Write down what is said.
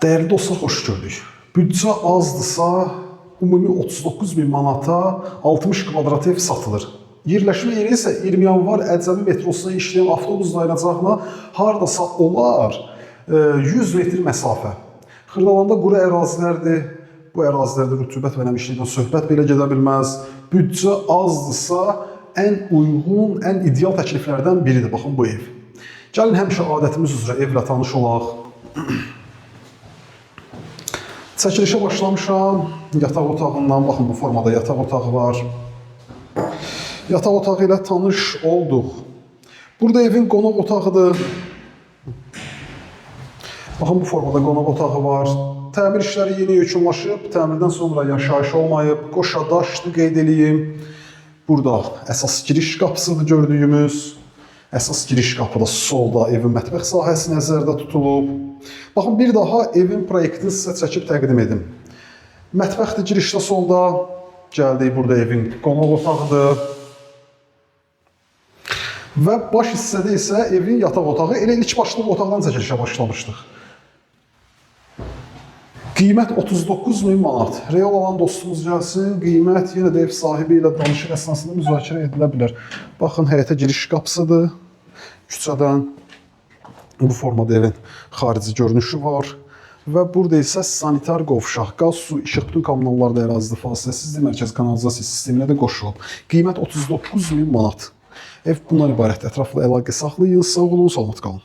Dəyərli dostlar, xoş gördük. Büdcə azdırsa, ümumi 39.000 manata 60 kvadrat ev satılır. Yerləşmə yeri isə 20 yanvar Əcəmi metrosuna işləyən avtobus dayanacağına hardasa olar 100 metr məsafə. Xırdalanda quru ərazilərdir. Bu ərazilərdə rütubət və nəmişlikdən söhbət belə gedə bilməz. Büdcə azdırsa, ən uyğun, ən ideal təkliflərdən biridir. Baxın bu ev. Gəlin həmişə adətimiz üzrə evlə tanış olaq. Çəkilişə başlamışam. Yataq otağından, baxın bu formada yataq otağı var. Yataq otağı ilə tanış olduq. Burada evin qonaq otağıdır. Baxın bu formada qonaq otağı var. Təmir işləri yeni yekunlaşıb, təmirdən sonra yaşayış olmayıb. Qoşa daşdır qeyd edeyim. Burada əsas giriş qapısıdır gördüyümüz. Əsas giriş qapıda solda evin mətbəx sahəsi nəzərdə tutulub. Baxın, bir daha evin proyektini sizə çəkib təqdim edim. Mətbəxdir girişdə solda. Gəldik, burada evin qonaq otağıdır. Və baş hissədə isə evin yataq otağı. Elə ilk başlıq otaqdan çəkilişə başlamışdıq. Qiymət 39.000 manat. Real olan dostumuz gəlsin. Qiymət yenə də ev sahibi ilə danışıq əsnasında müzakirə edilə bilər. Baxın, həyətə giriş qapısıdır. Küçədən bu formada evin xarici görünüşü var. Və burada isə sanitar qovşaq, qaz, su, işıq, bütün kommunallarda ərazidə fasiləsizdir. Mərkəzi kanalizasiya sisteminə də qoşulub. Qiymət 39.000 manat. Ev bundan ibarətdir. Ətraflı əlaqə saxlayın. Sağ olun, salamat qalın.